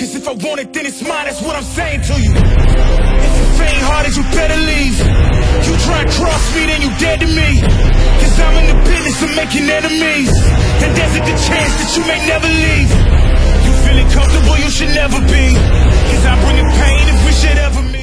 Cause if I want it, then it's mine, that's what I'm saying to you. If you faint hearted, you better leave. You try and cross me, then you dead to me. Cause I'm in the business of making enemies. And there's a good chance that you may never leave. You feeling comfortable, you should never be. Cause I'm bringing pain if we should ever meet.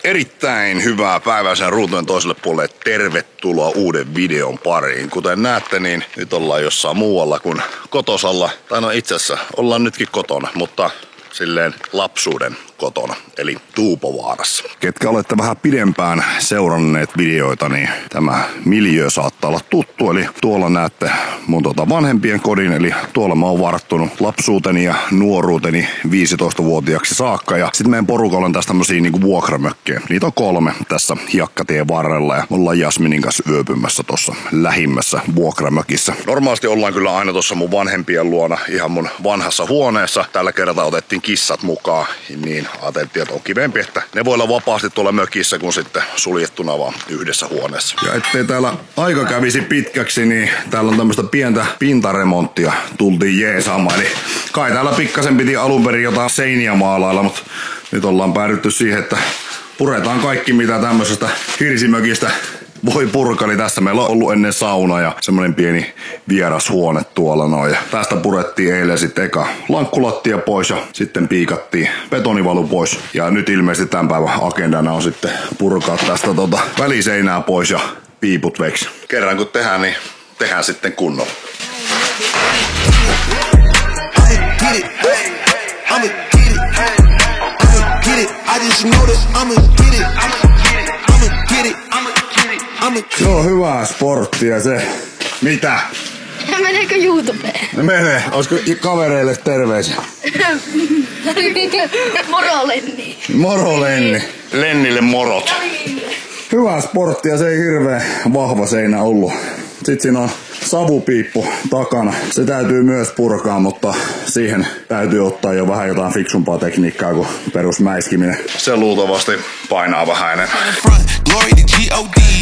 Erittäin hyvää päivää sen ruutujen toiselle puolelle. Tervetuloa uuden videon pariin. Kuten näette, niin nyt ollaan jossain muualla kuin kotosalla. Tai no itse asiassa ollaan nytkin kotona, mutta silleen lapsuuden kotona, eli Tuupovaarassa. Ketkä olette vähän pidempään seuranneet videoita, niin tämä miljöö saattaa olla tuttu. Eli tuolla näette mun vanhempien kodin, eli tuolla mä oon varttunut lapsuuteni ja nuoruuteni 15-vuotiaaksi saakka. Ja sitten meidän porukalla on tässä tämmösiä niinku vuokramökkejä. Niitä on 3 tässä Hiekkatien varrella ja me ollaan Jasminin kanssa yöpymässä tuossa lähimmässä vuokramökissä. Normaalisti ollaan kyllä aina tuossa mun vanhempien luona ihan mun vanhassa huoneessa. Tällä kertaa otettiin kissat mukaan, niin ajateltiin, että on kivempi, että ne voi olla vapaasti tuolla mökissä, kun sitten suljettuna vaan yhdessä huoneessa. Ja ettei täällä aika kävisi pitkäksi, niin täällä on tämmöistä pientä pintaremonttia tultiin jeesaamaan. Eli kai täällä pikkasen piti alun perin jotain seiniä maalailla, mutta nyt ollaan päädytty siihen, että puretaan kaikki mitä tämmöisestä hirsimökistä voi purkaa. Eli tässä meillä on ollut ennen sauna ja semmonen pieni vierashuone tuolla noin. Ja tästä purettiin eilen sitten eka lankkulattia pois ja sitten piikattiin betonivalu pois. Ja nyt ilmeisesti tämän päivän agendana on sitten purkaa tästä väliseinää pois ja piiput veksi. Kerran kun tehdään, niin tehdään sitten kunnolla. Joo, hyvää sporttia se. Mitä? Meneekö YouTubeen? Menee. Olisiko kavereille terveisiä? Moro Lenni. Moro Lenni. Lennille morot. Hyvää sporttia, se ei hirveän vahva seinä ollut. Sitten siinä on savupiippu takana. Se täytyy myös purkaa, mutta siihen täytyy ottaa jo vähän jotain fiksumpaa tekniikkaa kuin perusmäiskiminen. Se luultavasti painaa vähän enemmän.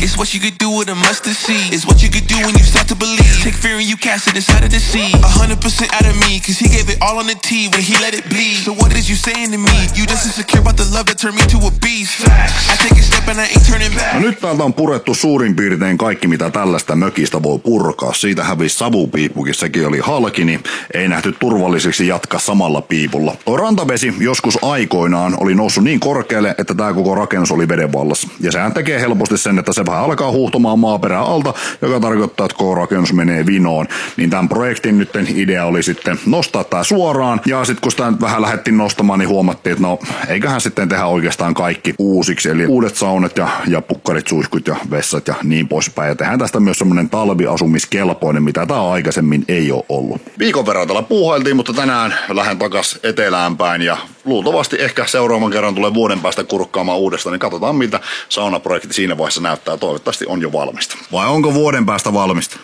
It's what you could do with a mustard seed. It's what you could do when you start to believe. Take fear and you cast it inside of the sea. 100% out of me, cause he gave it all on the tee when he let it bleed. So what is you saying to me? You just insecure about the love that turned me to a beast. I take a step and I ain't turning back. No nyt täältä on purettu suurin piirtein kaikki mitä tällaista mökistä voi purkaa. Siitä hävisi savupiippukin, sekin oli halki, niin ei nähty turvalliseksi jatkaa samalla piipulla. Tuo rantavesi joskus aikoinaan oli noussut niin korkealle, että tää koko rakennus oli veden vallassa. Ja sehän tekee helposti sen, että se vähän alkaa huuhtomaan maaperää alta, joka tarkoittaa, että koko rakennus menee vinoon. Niin tämän projektin nyt idea oli sitten nostaa tää suoraan. Ja sitten kun sitä nyt vähän lähdettiin nostamaan, niin huomattiin, että no eiköhän sitten tehdä oikeastaan kaikki uusiksi. Eli uudet saunat ja pukkarit, suihkut ja vessat ja niin poispäin. Ja tehdään tästä myös semmonen talviasumiskelpoinen, mitä tää aikaisemmin ei ole ollut. Viikon verran täällä puuhailtiin, mutta tänään lähden takas etelään päin. Ja luultavasti ehkä seuraavan kerran tulee vuoden päästä kurkkaamaan uudestaan. Niin katsotaan miltä saunaprojekti siinä vaiheessa näyttää. Toivottavasti on jo valmista. Vai onko vuoden päästä valmista?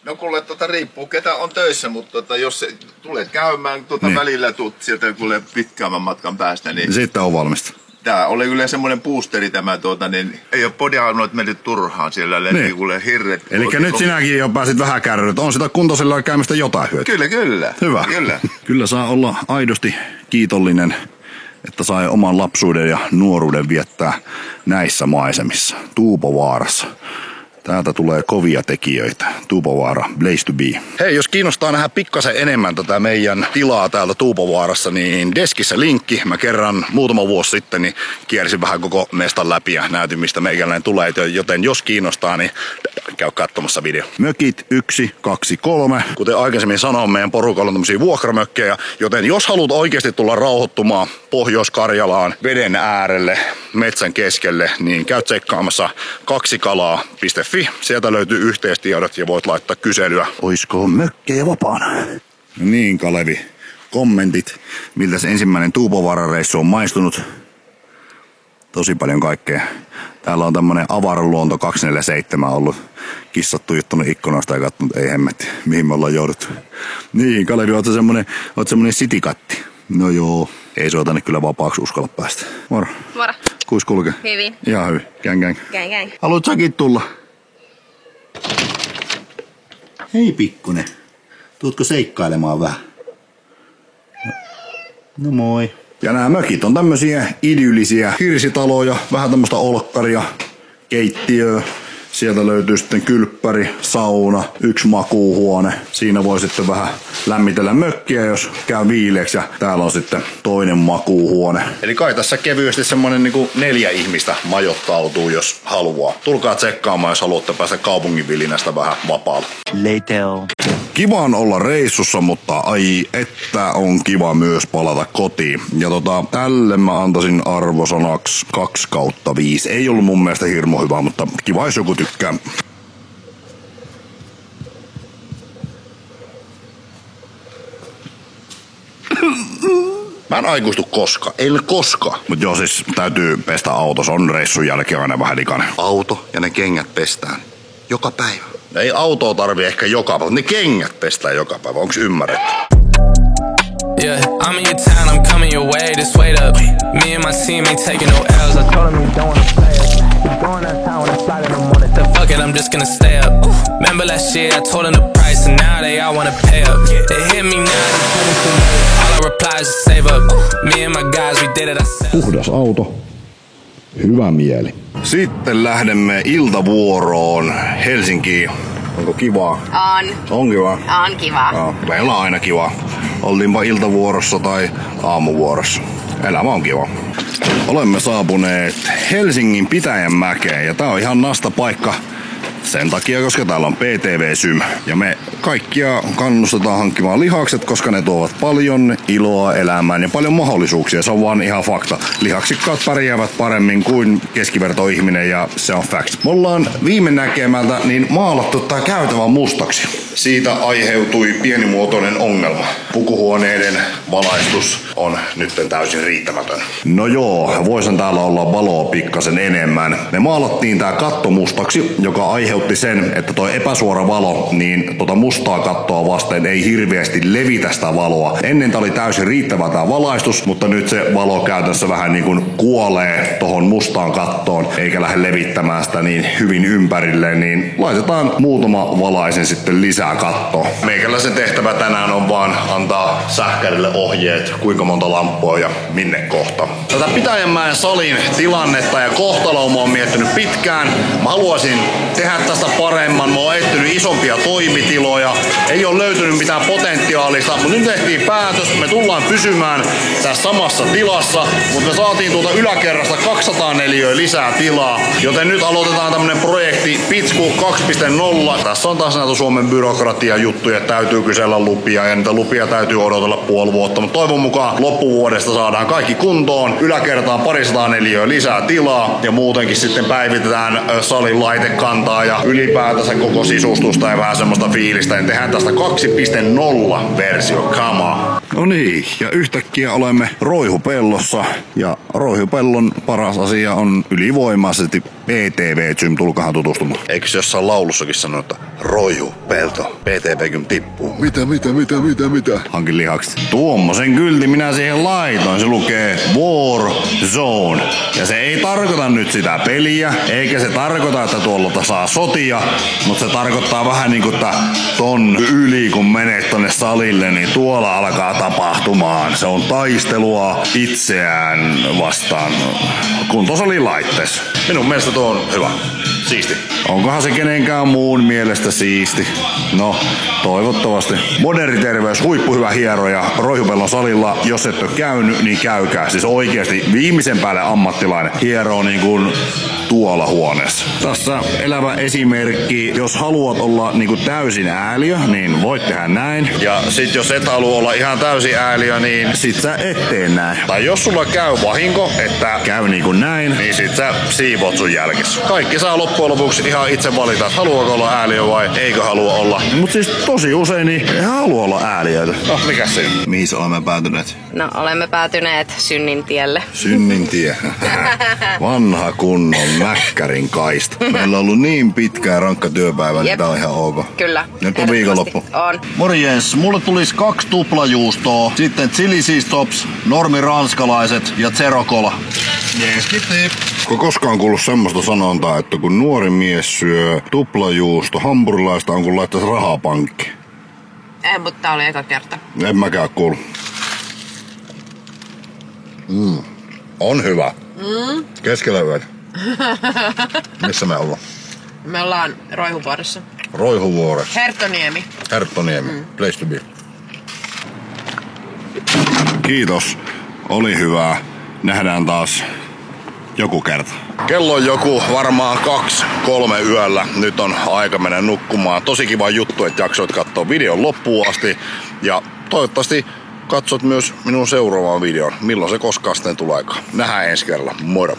No kuule, riippuu ketä on töissä, mutta jos se tulet käymään niin välillä tuut sieltä kuule pitkäämmän matkan päästä, niin sitten on valmista. Tää oli kyllä semmoinen boosteri tämä, niin ei ole podiaanoit mennyt turhaan siellä niin. Kuule hirret. Elikkä nyt sinäkin jo pääsit vähän kärryt. On sitä kuntoisella käymästä jotain hyötyä. Kyllä. Hyvä. Kyllä saa olla aidosti kiitollinen, että sai oman lapsuuden ja nuoruuden viettää näissä maisemissa, Tuupovaarassa. Täältä tulee kovia tekijöitä. Tuupovaara, place to be. Hei, jos kiinnostaa nähdä pikkasen enemmän tätä meidän tilaa täältä Tuupovaarassa, niin deskissä linkki. Mä kerran muutama vuosi sitten niin kiersin vähän koko mestan läpi ja näytin mistä meikäläinen tulee. Joten jos kiinnostaa, niin käy katsomassa video. Mökit 1, 2, 3. Kuten aikaisemmin sanoin, meidän porukalla on tämmöisiä vuokramökkejä. Joten jos haluat oikeasti tulla rauhoittumaan Pohjois-Karjalaan veden äärelle, metsän keskelle, niin käy tsekkaamassa kaksikalaa.fi. Sieltä löytyy yhteistiedot ja voit laittaa kyselyä. Oisko mökkejä vapaana? No niin, Kalevi. Kommentit. Miltä se ensimmäinen Tuupovaara-reissu on maistunut? Tosi paljon kaikkea. Täällä on tämmönen Avaraluonto 247 ollut. Kissat tuijottanut ikkunasta ja kattonut, ei hemmetti, mihin me ollaan jouduttu. Niin, Kalevi, oot semmonen sitikatti. No joo, ei se ole tänne kyllä vapaaksi uskalla päästä. Moro. Moro. Kuis kulkee? Hyvin. Ihan hyvin. Gäng. Gäng. Haluat säkin tulla? Hei pikkunen. Tuutko seikkailemaan vähän? No moi. Ja nämä mökit on tämmösiä idyllisiä hirsitaloja, vähän tämmöstä olkkaria, keittiöä. Sieltä löytyy sitten kylppäri, sauna, 1 makuuhuone. Siinä voi sitten vähän lämmitellä mökkiä, jos käy viileeksi. Ja täällä on sitten toinen makuuhuone. Eli kai tässä kevyesti semmonen niinku 4 ihmistä majoittautuu, jos haluaa. Tulkaa tsekkaamaan, jos haluatte päästä kaupungin vilinästä vähän vapaalle. Later. Kiva on olla reissussa, mutta ai että on kiva myös palata kotiin. Ja tälle mä antaisin arvosanaksi 2/5. Ei ollut mun mielestä hirmu hyvä, mutta kiva jos joku tykkää. Mä en aikuistu koska. Ei ole koska. Mut joo, siis täytyy pestä auto. Se on reissun jälkeen aina vähän likainen. Auto ja ne kengät pestään joka päivä. Ei autoa tarvii ehkä joka päivä, ne kengät pestään joka päivä. Onks ymmärretty? Yeah, I'm in your town, I'm coming your way, just wait up. Me and my team ain't taking no L's. I told him we don't wanna play it. He's going that town when I slide in the morning. The fuck it, I'm just gonna stay up. Remember that shit, I told them the price, and now they all wanna pay up. They hit me now, all I reply is to save up. Me and my guys, we did it ourselves. Puhdas auto, hyvä mieli. Sitten lähdemme iltavuoroon Helsinkiin. Onko kivaa? On. On kivaa? On kiva. No, meillä on aina kivaa. Oltiinpa iltavuorossa tai aamuvuorossa. Elämä on kiva. Olemme saapuneet Helsingin Pitäjänmäkeen ja tää on ihan nasta paikka sen takia, koska täällä on PTV-sym. Ja me kaikkia kannustetaan hankkimaan lihakset, koska ne tuovat paljon iloa elämään ja paljon mahdollisuuksia. Se on vaan ihan fakta. Lihaksikkaat pärjäävät paremmin kuin keskivertoihminen ja se on facts. Me ollaan viime näkemältä niin maalattu tää käytävä mustaksi. Siitä aiheutui pienimuotoinen ongelma. Pukuhuoneiden valaistus on nyt täysin riittämätön. No joo, voisin täällä olla valoa pikkasen enemmän. Me maalattiin tää katto mustaksi, joka aiheutti sen, että toi epäsuora valo, niin mustaa kattoa vasten ei hirveästi levitä sitä valoa. Ennen tää oli täysin riittävä tää valaistus, mutta nyt se valo käytännössä vähän niin kuin kuolee tohon mustaan kattoon, eikä lähde levittämään sitä niin hyvin ympärille, niin laitetaan muutama valaisen sitten lisää kattoon. Meikäläisen tehtävä tänään on vaan antaa sähkärille ohjeet, kuinka monta lamppua ja minne kohta. Tätä Pitäjänmäen salin tilannetta ja kohtaloa mä oon miettinyt pitkään. Mä haluaisin tehdä tästä paremman. Mä oon etsinyt isompia toimitiloja. Ei ole löytynyt mitään potentiaalista, mutta nyt tehtiin päätös. Me tullaan pysymään tässä samassa tilassa, mutta me saatiin tuolta yläkerrasta 200 neliöä lisää tilaa. Joten nyt aloitetaan tämmönen projekti Pitsku 2.0. Tässä on taas näitä Suomen byrokratia-juttuja, täytyy kysellä lupia ja niitä lupia täytyy odotella puoli vuotta. Mutta toivon mukaan loppuvuodesta saadaan kaikki kuntoon. Yläkertaan 200 neliöä lisää tilaa ja muutenkin sitten päivitetään salin laitekantaa ja ylipäätänsä koko sisustusta ja vähän semmoista fiilistä. Niin tehdään tästä 2.0 versio, come on. No niin, ja yhtäkkiä olemme Roihupellossa ja Roihupellon paras asia on ylivoimaisesti PTV-sym, tulkahan tutustumaan. Eikö se jossain laulussakin sano, että Roihupelto, PTV-kym tippuu? Mitä? Hankin lihaksi. Tuommoisen kyltin minä siihen laitoin, se lukee War Zone. Ja se ei tarkoita nyt sitä peliä, eikä se tarkoita, että tuolla saa sotia, mutta se tarkoittaa vähän niinku, että ton yli kun menet tonne salille, niin tuolla alkaa tapahtumaan. Se on taistelua itseään vastaan kuntosalin laitteessa. Minun mielestä tuo on hyvä. Siisti. Onkohan se kenenkään muun mielestä siisti? No, toivottavasti. Moderni terveys, huippuhyvä hieroja Roihupellon salilla. Jos et ole käynyt, niin käykää. Siis oikeasti viimeisen päälle ammattilainen hieroo niin kuin tuolla huoneessa. Tässä elävä esimerkki. Jos haluat olla niin kuin täysin ääliö, niin voit tehdä näin. Ja sit jos et halua olla ihan täysin ääliö, niin sit sä et tee näin. Tai jos sulla käy vahinko, että käy niin kuin näin, niin sit sä siivot sun jälkis. Kaikki saa loppujen lopuksi ihan itse valita, että haluaako olla ääliö vai eikö halua olla. Mut siis tosi usein niin ei halua olla ääliöitä. No, mikäs siinä? Mihin olemme päätyneet? No, olemme päätyneet Synnin tielle. Synnin tie. Vanha kunnon Mäkkärin kaista. Meillä on ollut niin pitkä ja rankka työpäivä, niin tää on ihan ok. Kyllä. Nyt on viikonloppu. On. Morjens, mulle tulisi 2 tuplajuustoa, sitten chili cheese tops, normi ranskalaiset ja zero cola. Kun koskaan kuullut semmoista sanontaa, että kun nuori mies syö tuplajuusto hampurilaista, on kun laittaisi rahaa pankkiin. Ei, mutta tää oli eka kerta. En mäkään kuulu. On hyvä. Keskellä yötä. Missä me ollaan? Me ollaan Roihuvuoressa. Roihuvuoressa. Herttoniemi. Herttoniemi. Place to be. Kiitos. Oli hyvää. Nähdään taas joku kerta. Kello on joku varmaan 2-3 yöllä. Nyt on aika mennä nukkumaan. Tosi kiva juttu, että jaksoit katsoa videon loppuun asti. Ja toivottavasti katsot myös minun seuraavaan videon. Milloin se koskaan sitten tuleekaan. Nähdään ensi kerralla. Moro!